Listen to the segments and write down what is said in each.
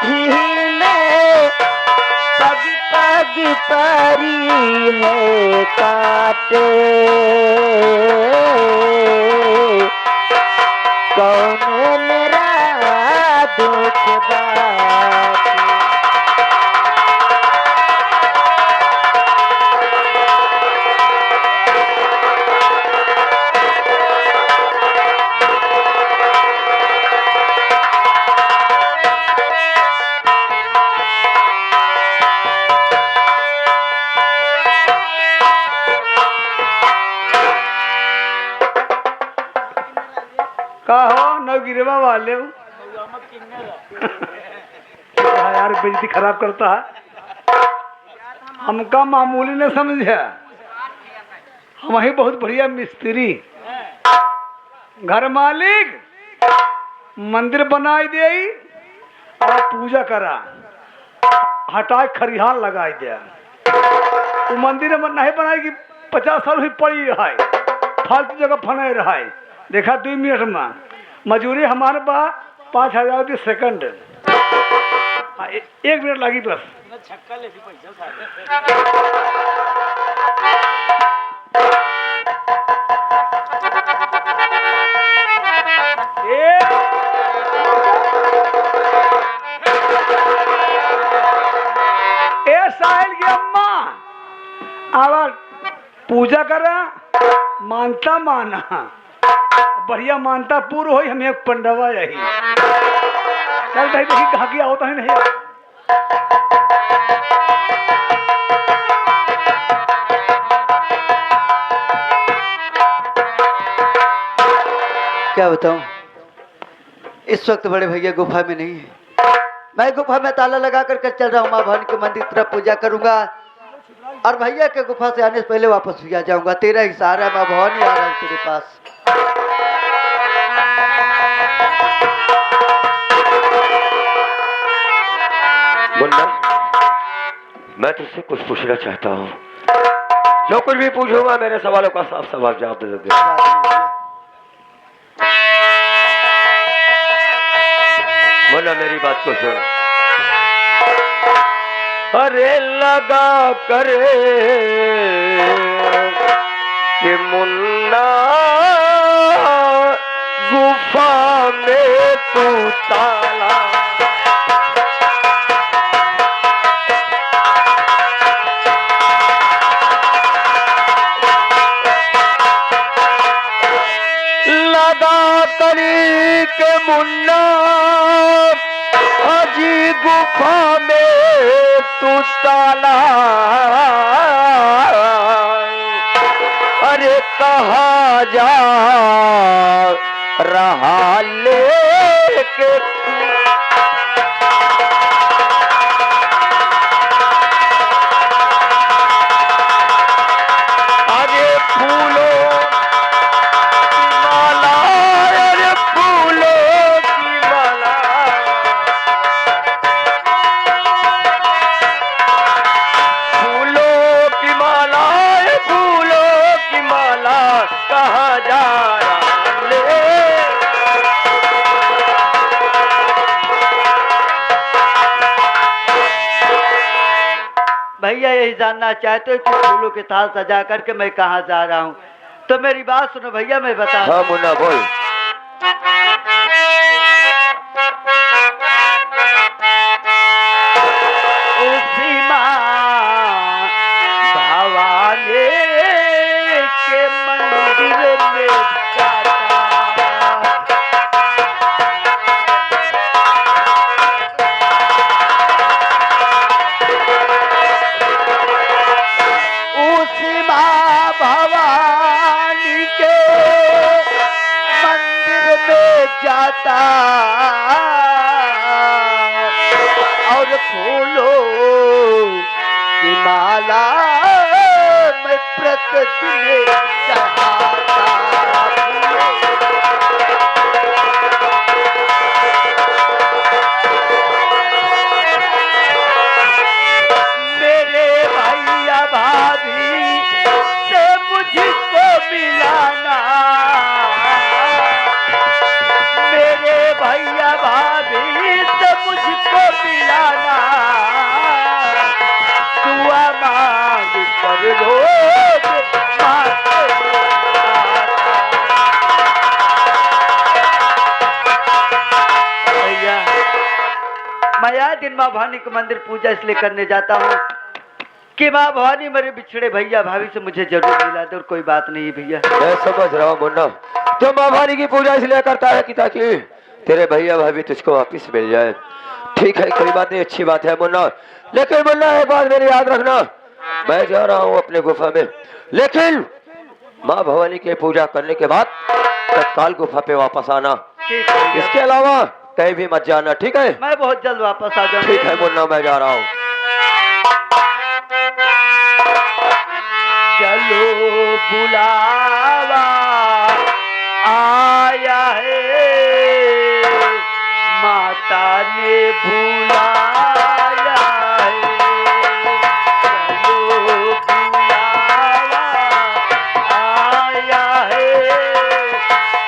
ही में पग पग परी है काटे, कौन मेरा दुख बाटे। कहो नवगिरवा वाले यार बेइज्जती खराब करता है। हमका मामूली न समझा, हम ही बहुत बढ़िया मिस्त्री। घर मालिक मंदिर बनाई दे और पूजा करा, हटाए खरिहान लगाई दे। वो मंदिर नहीं बनाई कि 50 साल ही पड़ी रहा, फालतू जगह फने रहा। देखा 2 मिनट में मजूरी हमारे पास 5000 रुपये सेकंड, 1 मिनट लगी बस। साहिल की अम्मा आवाज पूजा करा, मानता माना बढ़िया मानता पूर्ण हो। हम एक पंडवा यही चल भाई देखी कहा किया होता है नहीं। क्या बताऊं, इस वक्त बड़े भैया गुफा में नहीं है। मैं गुफा में ताला लगा कर चल रहा हूँ। माँ भवानी के मंदिर तरफ पूजा करूंगा और भैया के गुफा से आने से पहले वापस भी आ जाऊंगा। तेरा ही सहारा है, माँ भवानी आ रहा हूँ तेरे पास। मुन्ना, मैं तुझसे कुछ पूछना चाहता हूँ। जो कुछ भी पूछूंगा मेरे सवालों का साफ साफ जवाब दे दोगे। मुन्ना मेरी बात को सुन। अरे लगा करे कि मुन्ना गुफा में तू ताला, लगा करी के मुन्ना अजी गुफा में तू ताला। अरे कहा जा रहा लेके अरे फूलों की माला, अरे फूलों की माला, फूलों की माला, फूलों की माला कहाँ जा रहा ले। भैया यही जानना चाहते हो कि फूलों के थाल सजा करके मैं कहाँ जा रहा हूँ, तो मेरी बात सुनो भैया, मैं बता। हाँ मुन्ना बोल। उसी माँ भवानी के मंदिर में जाता, उसी माँ भवानी के मंदिर में जाता और फूलों की माला मैं प्रतिदिन चढ़ाता। मेरे भैया भाभी से मुझको मिलाना, मेरे भैया भाभी से मुझको मिलाना। पर रोज माथे भैया मैं आए दिन माँ भवानी के मंदिर पूजा इसलिए करने जाता हूँ कि माँ भवानी मेरे बिछड़े भैया भाभी से मुझे जरूर मिला दे और कोई बात नहीं भैया। मैं समझ रहा हूँ मुन्ना, तो माँ भवानी की पूजा इसलिए करता है कि ताकि तेरे भैया भाभी तुझको वापिस मिल जाए। ठीक है, कोई बात नहीं, अच्छी बात है मुन्ना। लेकिन मुन्ना एक बात मेरी याद रखना, मैं जा रहा हूँ अपने गुफा में, लेकिन माँ भवानी की पूजा करने के बाद तत्काल गुफा पे वापस आना। इसके अलावा कहीं भी मत जाना, ठीक है? मैं बहुत जल्द वापस आ जाऊंगा। ठीक है मुन्ना, मैं जा रहा हूँ। चलो बुलावा आया है, माता ने बुलाया है। चलो बुलावा आया है,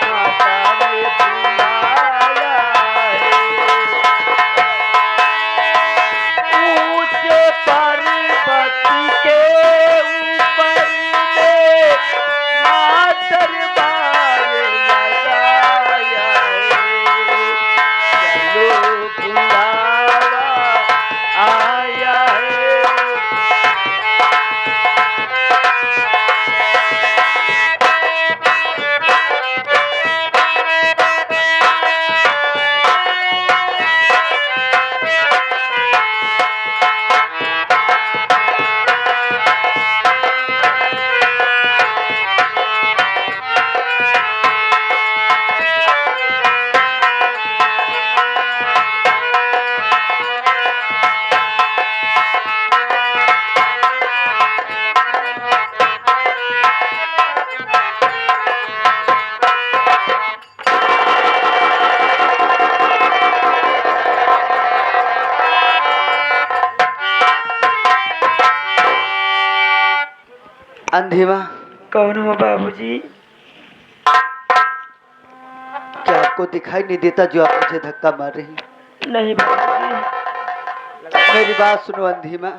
माता ने बुलाया है। ऊंचे पर्वत के ऊपर में मां दरबार लगाया है। चलो बुलावा आया है। अंधी माँ, कौन हो बाबूजी? क्या आपको दिखाई नहीं देता जो आप मुझे धक्का मार रही? नहीं बाबूजी। मेरी बात सुनो अंधी माँ।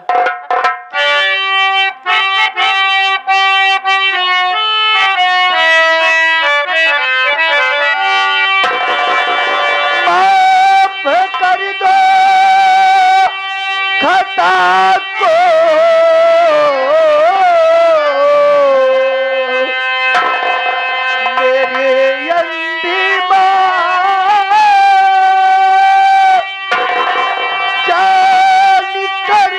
माफ कर दो खता को, मेरे अंधी माँ जान कर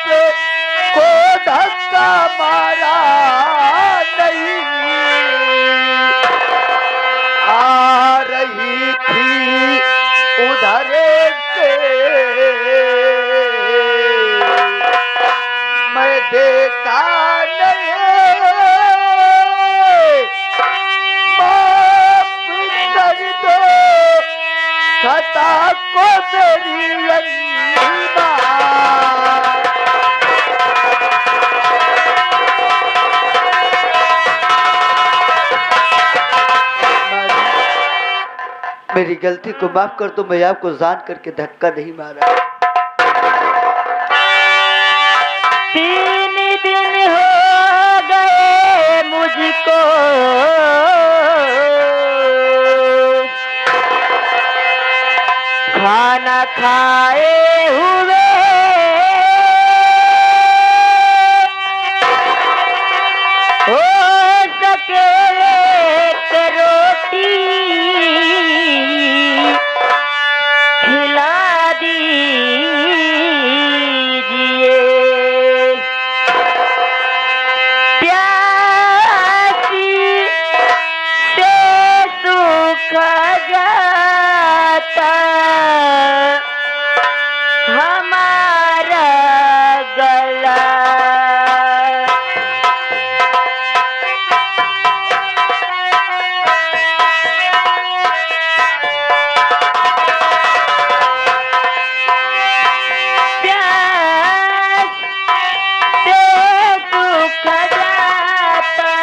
पे को धक्का मारा नहीं। आ रही थी उधर से मैं देखा नहीं। माफ कर दो खता को मेरी अंधी माँ। मेरी गलती को माफ कर दो, मैं आपको जान करके धक्का नहीं मारा। 3 दिन हो गए मुझको खाना खाए हुए, हो सके एक रोटी खिला दीजिए। प्यासी से सूख जाता हमारा गला। प्यास से सूख जाता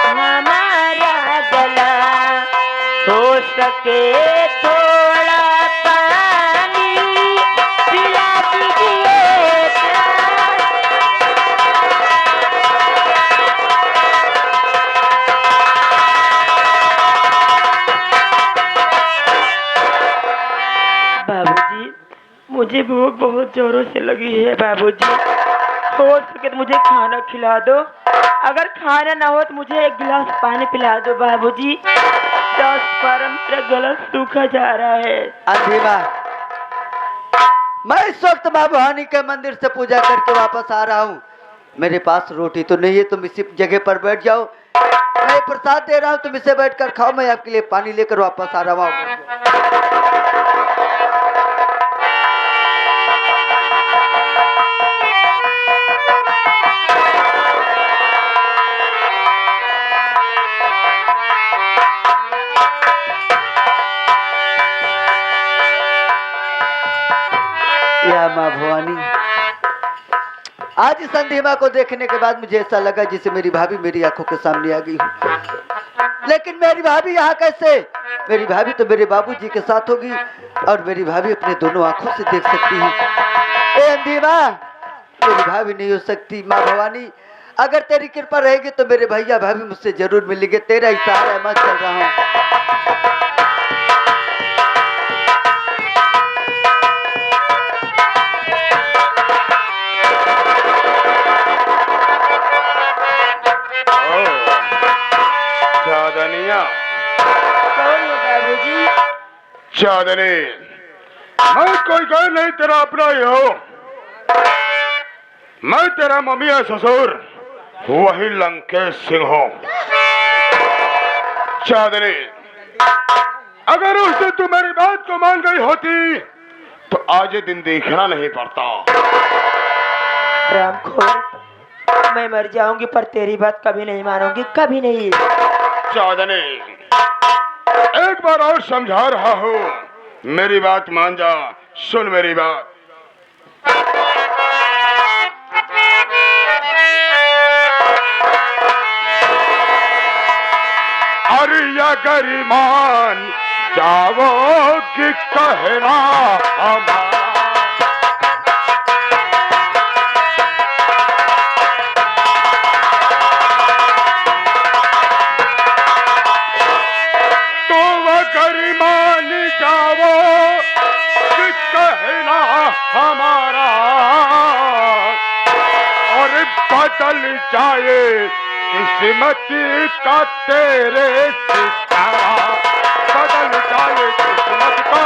हमारा गला, हो सके थोड़ा पानी पिला दीजिए। मुझे भूख बहुत जोरों से लगी है बाबूजी। हो सके तो मुझे खाना खिला दो। अगर खाना ना हो तो मुझे एक गिलास पानी पिला दो बाबूजी। 10 पर मेरा गला सूखा जा रहा है। अंधी माँ, मैं इस वक्त माँ भवानी के मंदिर से पूजा करके वापस आ रहा हूँ। मेरे पास रोटी तो नहीं है, तुम इसी जगह पर बैठ जाओ। मैं प्रसाद दे रहा हूँ, तुम इसे बैठकर खाओ। मैं आपके लिए पानी लेकर वापस आ रहा हूँ। या माँ भवानी, आज इस अंधिमा को देखने के बाद मुझे ऐसा लगा जैसे मेरी भाभी मेरी आंखों के सामने आ गई हो। लेकिन मेरी भाभी यहाँ कैसे? मेरी भाभी तो मेरे बाबूजी के साथ होगी और मेरी भाभी अपने दोनों आंखों से देख सकती है। ए अंधिमा, मेरी भाभी नहीं हो सकती। माँ भवानी, अगर तेरी कृपा रहेगी तो मेरे भैया भाभी मुझसे जरूर मिलेंगे। तेरा ही सहारा है, मैं चल रहा हूँ। चांदनिया, कौन हो बाबूजी? चांदनी, मैं कोई गैर नहीं, तेरा अपना ही हो। मैं तेरा मम्मी है ससुर, वही लंकेश सिंह हो। चांदनी, अगर उस दिन तू मेरी बात को मान गई होती तो आज ये दिन देखना नहीं पड़ता। रामखोर, मैं मर जाऊंगी पर तेरी बात कभी नहीं मानूंगी, कभी नहीं। चांदनी, एक बार और समझा रहा हूँ, मेरी बात मान जा। सुन मेरी बात। अरे अगर मान जाओगी कहना हमारा, तो अगर मान जाओ कि कहना हमारा और बदल जाए किस्मत का तेरे सितारा, बदल जाए किस्मत का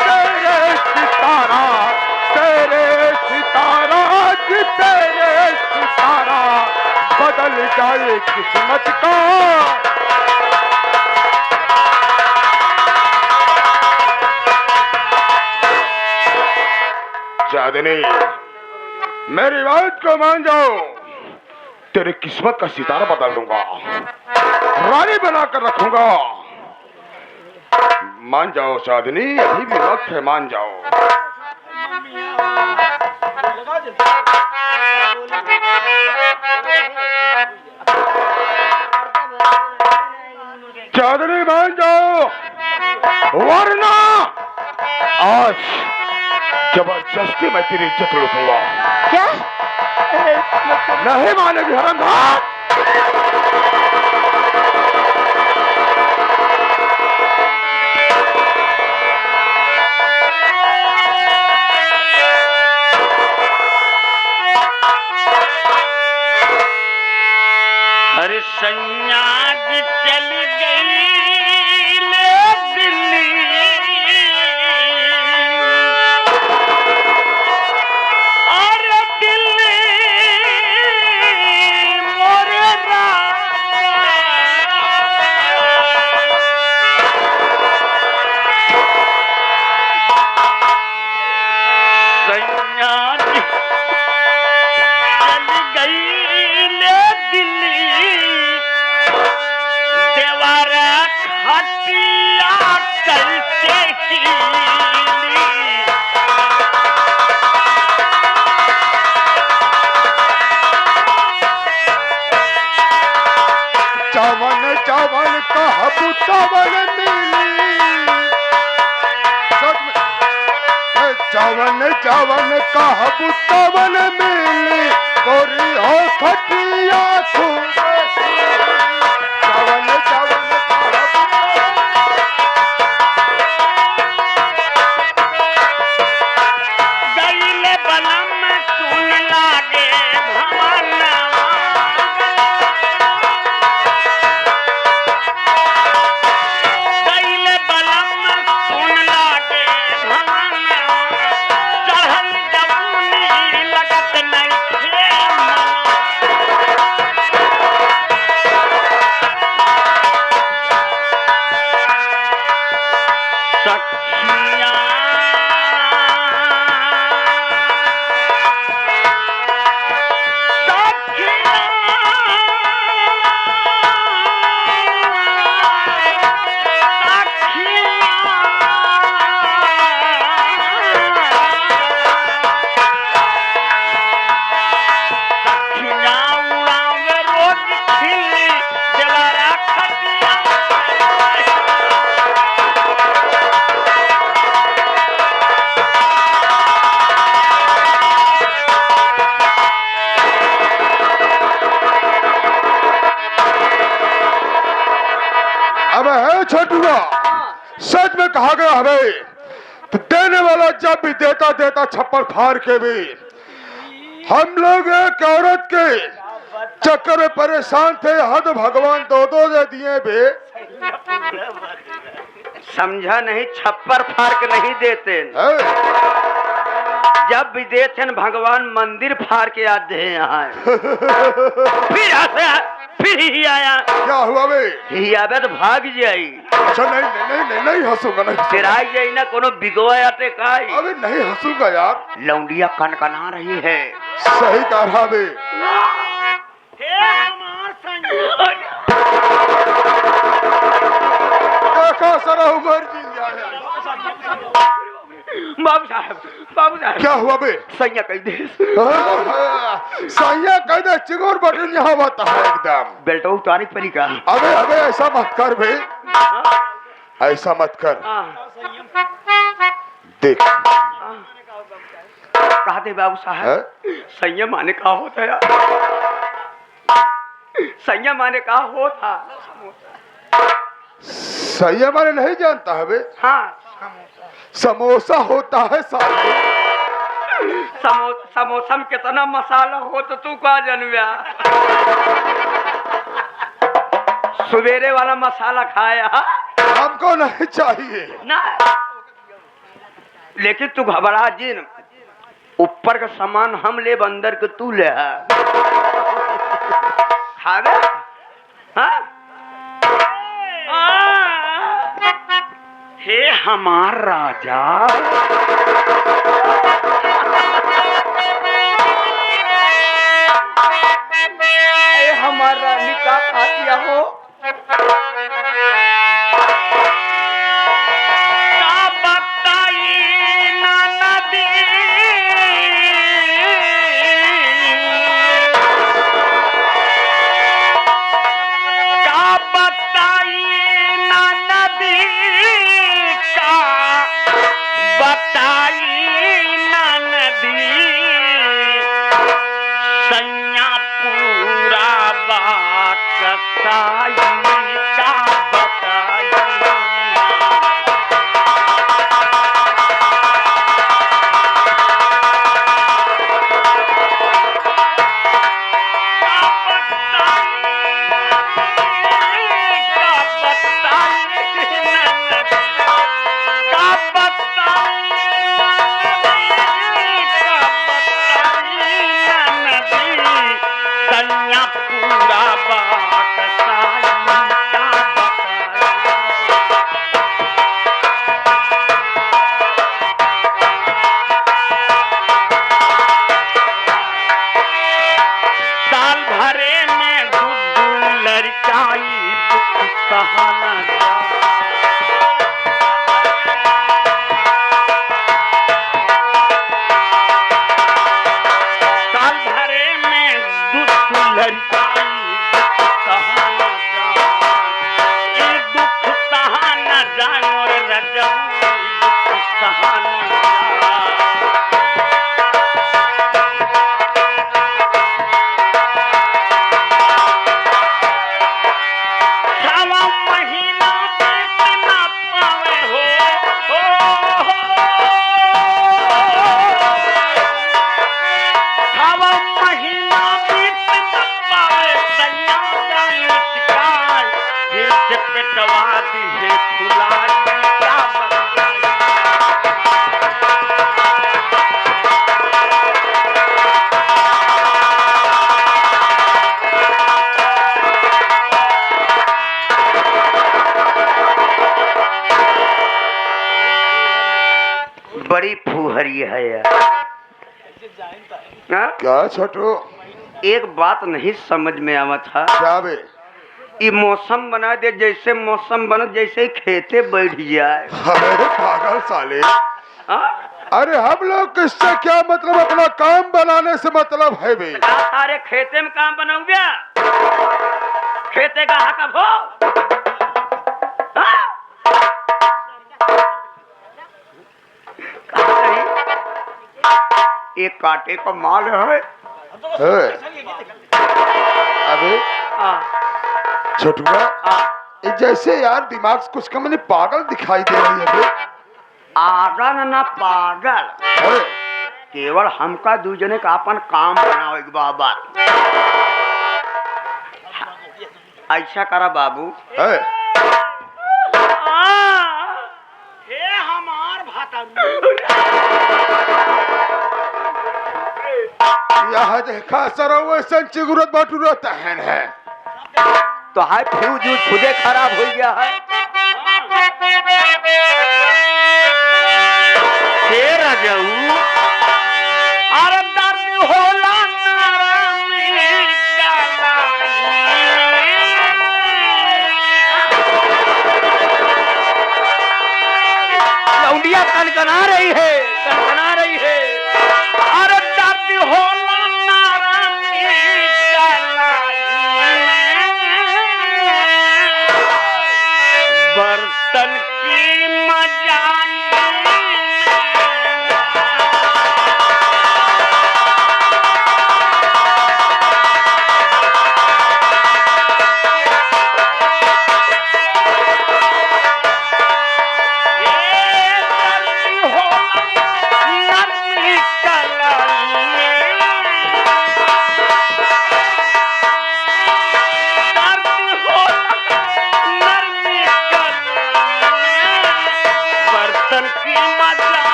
तेरे सितारा, तेरे सितारा, तेरे सितारा, बदल जाए किस्मत का। चांदनी, मेरी बात को मान जाओ, तेरी किस्मत का सितारा बदल दूंगा, रानी बनाकर रखूंगा। मान जाओ चांदनी, अभी भी वक्त है, मान जाओ। चांदनी मान जाओ, वरना आज जबरदस्ती मैं तेरी इज्जत लूटूंगा। क्या? नहीं मानेगी हरामजादा। हर संयाद चल गई ले दिल्ली, और दिल्ली मोरे संयाद चल गई ले दिल्ली, देवारा खटिया कैसे हीली। चावन चावन कहबू चावन मिली, सच में। चावन चावन कहबू चावन मिली, कोरी हो खटिया खूब चावन चावन कहबू। छोटुआ, सच में कहा गया हमें तो देने वाला जब भी देता देता छप्पर फाड़ के भी। हम लोग एक औरत के चक्कर में परेशान थे, हद भगवान दो दो दे दिए बे। समझा नहीं, छप्पर फाड़ के नहीं देते, है? जब भी देते न भगवान मंदिर फाड़ के आज दे यहाँ। फिर हंसे, फिर ही आया, क्या हुआ बे? ही आवे तो भाग जाई, अच्छा नहीं नहीं नहीं नहीं, नहीं हंसूंगा, नहीं फिर हंसूंगा। आई जाई ना कोनो बिगवा आते काई। अबे नहीं हंसूंगा यार, लौंडिया कनकना रही है। सही कह रहा बे। देखा सारा उमर जी जाए। बाबू साहब, बाबू साहब, क्या हुआ बे? सैया कह दे, सैया कह दे, चिगोर बटन यहाँ बता है एकदम। बेल्ट उतारी पड़ी का। अबे अबे ऐसा मत कर बे, ऐसा मत कर। देख कहा दे बाबू साहब, है? संयम माने का होता है यार, संयम माने का होता। सैया माने नहीं जानता है बे? हाँ, समोसा होता है साले। समोसा में कितना मसाला हो तो तू का जनव्या। सवेरे वाला मसाला खाया हमको नहीं चाहिए ना, लेकिन तू घबरा जिन, ऊपर का सामान हम ले, अंदर के तू ले। खावे हाँ? हे हमार राजा, हमारा रानी का खा दिया हो। का बताई ना नदी, का बताई ना नदी, का बताई ना नदी, सैया पूरा बाकसाई का बताई। पूरा बाकसाई का साल भरे में गुड्डू लड़काई दुख सहाना जा। साल भरे में दुख लड़काई दुख सहाना जा, ये दुख सहाना जा मोर रजऊ, दुख सहाना जा। सावा महीना बीत ना पावे हो, सावा महीना बीत ना पावे, सैया जाए शिकार, फिर से पेटवा दी है फुलाई क्या बताई। बड़ी फुहरी है यार। हाँ? क्या छोटू? एक बात नहीं समझ में आवा था, क्या बे? ये मौसम बना दे, जैसे मौसम बना जैसे ही खेते बैठ जाए। अरे पागल साले, हाँ? अरे हम लोग किससे क्या मतलब, अपना काम बनाने से मतलब है बे। क्या सारे खेते में काम बनाऊ गया, खेते का हक हो। हाँ? कहाँ कहीं? एक कांटे का माल है। अबे हाँ, छोटुआ, हाँ, ये जैसे यार दिमाग से कुछ कम नहीं, पागल दिखाई दे रही है बे। आगल ना पागल, है? केवल हमका दूजने का अपन काम बनाओ एक बाबा। ऐसा करा बाबू, है? हे हमार भाता यह देखा सरो चिगुरत बाटू तहन है। तो हाय फ्यूज खुदे खराब हो गया है। शेर जाऊ अरे दर्द होला लौंडिया कनकना रही है, कनकना रही है। अरे दर्द होला बर्तन की मजाई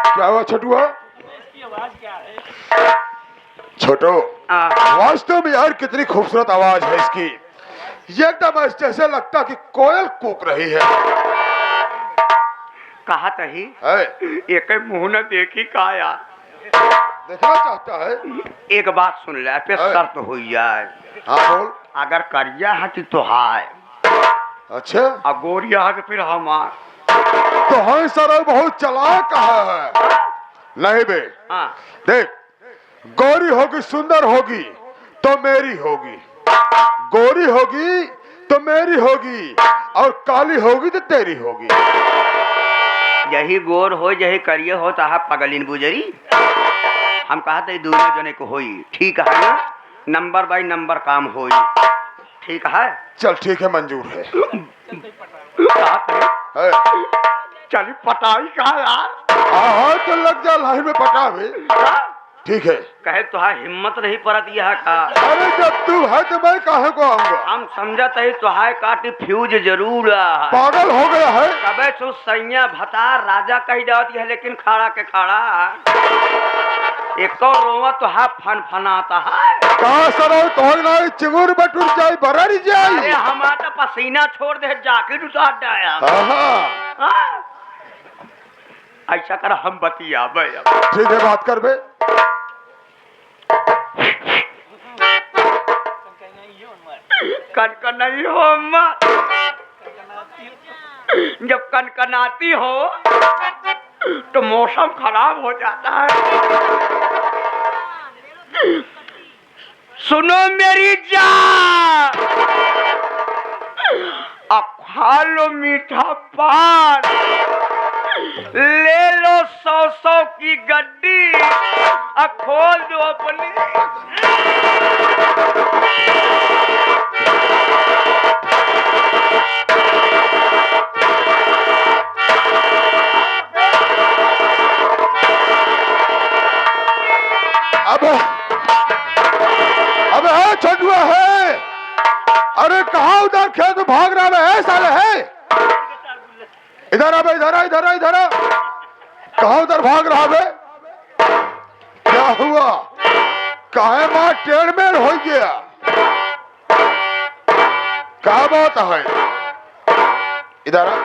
क्या हुआ छटुआ? छोटो, वास्तव में यार कितनी खूबसूरत आवाज है इसकी। ये एकदम जैसे लगता कि कोयल कूक रही है। कहा तही है? एक मुंह न देखी का यार, देखना चाहता है? एक बात सुन ले, पे है। शर्त हो जाए। हाँ बोल। अगर करिया है तो हाय, अच्छा अगोरिया है फिर हमार। तो हाँ सर बहुत चालाक है। नहीं बे, हाँ देख, गोरी होगी सुंदर होगी तो मेरी होगी, गोरी होगी तो मेरी होगी, और काली होगी तो तेरी होगी। यही गोर हो यही करिए हो तो आप पगलिन बुजरी। हम कहा थे दोनों जने को होई, ठीक है ना? नंबर बाई नंबर काम होई, ठीक है? चल ठीक है, मंजूर है। है? चली पटाई का यार। हाँ तो लग जा लाइन में पटावे। ठीक है। कहे तो हिम्मत नहीं पड़त यह का। अरे जब तू है तो मैं काहे को आऊंगा? हम समझत है तो काटी फ्यूज जरूर है। पागल हो गया है? कबे सो सैया भतार राजा कही जाती है, लेकिन खाड़ा के खाड़ा एक और रोवा तो फनफनाता है। कहाँ सर तो ना चिंगूर बटुर जाए बरारी अरे जाए। हमारा पसीना छोड़ दे, जाके उतार डाया। हाँ ऐसा कर हम बतिया भाई। ठीक है, बात कर बे। कनकनाई हो मत, जब कनकनाती हो तो मौसम खराब हो जाता है। सुनो मेरी जान, अब खा लो मीठा पान, ले लो 100 की गड्डी और खोल दो अपनी। अब है छोटुआ है। अरे कहाँ उधर खेत भाग रहा है साले है? इधर आ बे, इधर आ, इधर आ, इधर आ। कहाँ उधर भाग रहा है? क्या हुआ? काहे माँ टेढ़ मेढ़ हो गया? क्या बात है? इधर आ।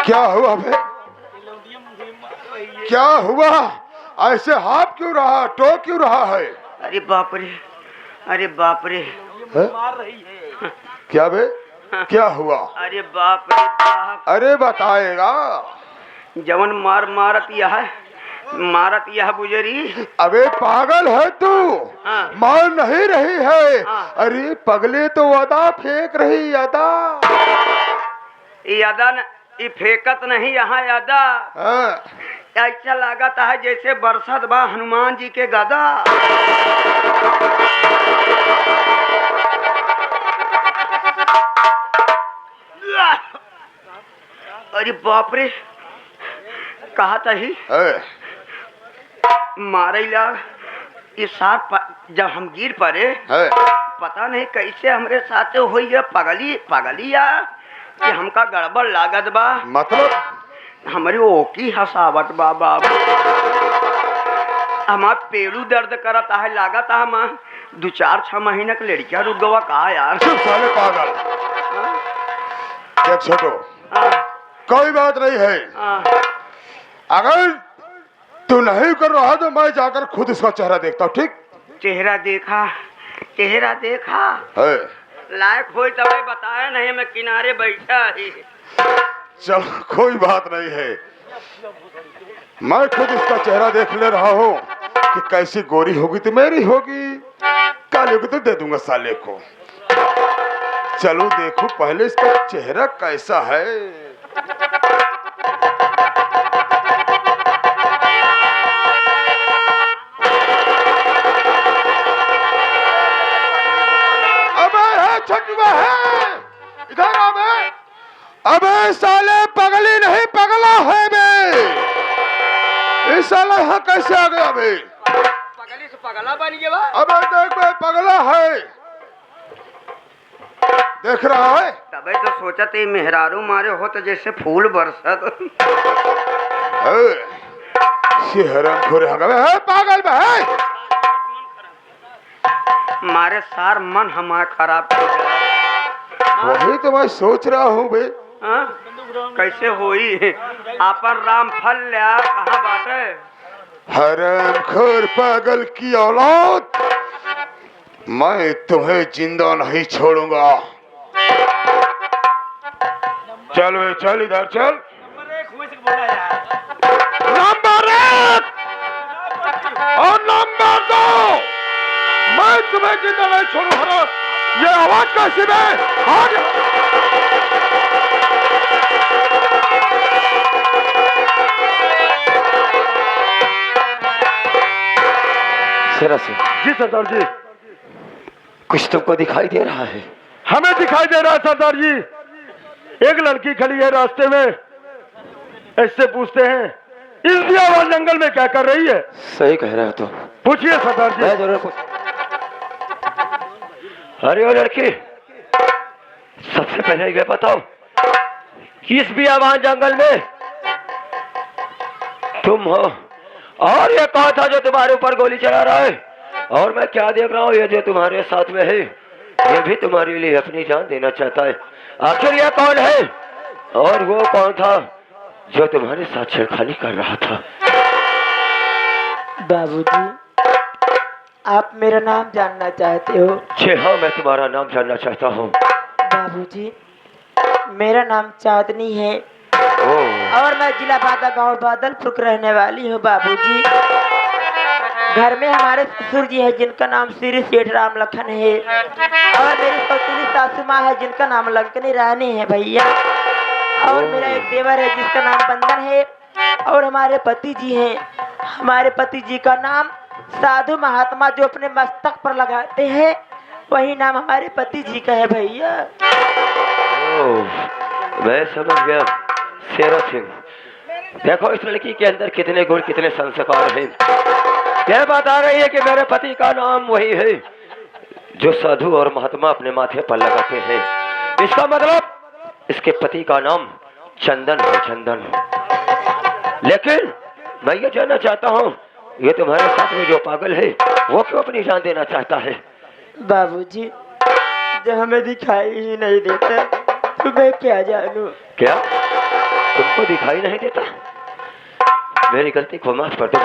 क्या हुआ बे? क्या हुआ? ऐसे हाथ क्यों रहा, टो क्यों रहा है? अरे बाप रे, अरे बाप रे। क्या बे? क्या हुआ? अरे बाप रे बाप। अरे बताएगा। जवन मारत यह बुजरी। अबे पागल है तू? हाँ। मार नहीं रही है। हाँ। अरे पगले तो अदा फेंक रही अदा। यादा न, ये फेंकत नहीं यहाँ यादा। हाँ। ऐसा लागता है जैसे बरसत बा हनुमान जी के गदा। अरे बाप रे, कहा था ही मारेला ये साथ जब हम गिर पड़े, पता नहीं कैसे हमरे साथ हुई है पगलिया कि हमका गड़बड़ लागत बा। मतलब हमारी ओकी हसावट बा बाबू। हमार पेड़ू दर्द करता है, लागत है हम 2-4-6 महीने के लड़किया रुक गवा। कहा यार चुप साले पागल। देख छोटो, कोई बात नहीं है। अगर तू नहीं कर रहा तो मैं जाकर खुद इसका चेहरा देखता हूँ, ठीक? चेहरा देखा है। लायक हो तब बताया नहीं, मैं किनारे बैठा ही। चल कोई बात नहीं है, मैं खुद इसका चेहरा देख ले रहा हूँ कि कैसी गोरी होगी तो मेरी होगी, काली होगी तो दे दूंगा साले को। चलो देखो पहले इसका चेहरा कैसा है। अबे है छटुआ है, इधर आ बे। अबे साले पगली नहीं पगला है बे। इस साला यहाँ कैसे आ गया बे? पगली से पगला बन गया। अबे देख बे पगला है, देख रहा है? तबे तो सोचा थे मेहरारू मारे हो तो जैसे फूल बरसत। है पागल बे है। मारे सार मन हमारा खराब कर दिया। वही तो मैं सोच रहा हूँ बे। हाँ? कैसे होई आपन राम फल लिया कहाँ बाटे? हरामखोर पागल की औलाद, मैं तुम्हें जिंदा नहीं छोड़ूंगा। चल बे चल, इधर चल। नंबर 1 और नंबर 2, मैं तुम्हें जिंदा नहीं छोड़ूंगा। ये आवाज कैसी है? जी सरदार जी, कुछ तुमको दिखाई दे रहा है? हमें दिखाई दे रहा है सरदार जी। एक लड़की खड़ी है रास्ते में, इससे पूछते हैं इस बियावान जंगल में क्या कर रही है? सही कह रहे हो तुम। पूछिए सरदार जी। मैं जरूर पूछ। अरे ओ लड़की, सबसे पहले ये बताओ कि इस बियावान जंगल में तुम हो और ये कौन था जो तुम्हारे ऊपर गोली चला रहा है? और मैं क्या देख रहा हूँ, ये जो तुम्हारे साथ में है ये भी तुम्हारे लिए अपनी जान देना चाहता है। आखिर यह कौन है और वो कौन था जो तुम्हारे साथ छेड़खानी कर रहा था? बाबूजी, आप मेरा नाम जानना चाहते हो? जी हाँ, मैं तुम्हारा नाम जानना चाहता हूँ। बाबूजी, मेरा नाम चांदनी है और मैं जिला बादा गांव बादलपुर की रहने वाली हूँ। बाबूजी, घर में हमारे ससुर जी है जिनका नाम श्री सेठ राम लखन है और मेरी सौतेली सासू माँ है जिनका नाम लंकनी रानी है भैया। और मेरा एक देवर है जिसका नाम बंदन है, और हमारे पति जी हैं। हमारे पति जी का नाम साधु महात्मा जो अपने मस्तक पर लगाते हैं, वही नाम हमारे पति जी का है भैया। मैं समझ गया शेरा सिंह। देखो इस लड़की के अंदर कितने गुण कितने संस्कार हैं। यह बात आ रही है कि मेरे पति का नाम वही है जो साधु और महात्मा अपने माथे पर लगाते हैं। इसका मतलब इसके पति का नाम चंदन है, चंदन। लेकिन मैं ये जानना चाहता हूँ, ये तुम्हारे साथ में जो पागल है वो क्यों अपनी जान देना चाहता है? बाबूजी, जब हमें दिखाई ही नहीं देता तो मैं क्या जानूं? क्या तुमको दिखाई नहीं देता? मेरी गलती को माफ कर दो।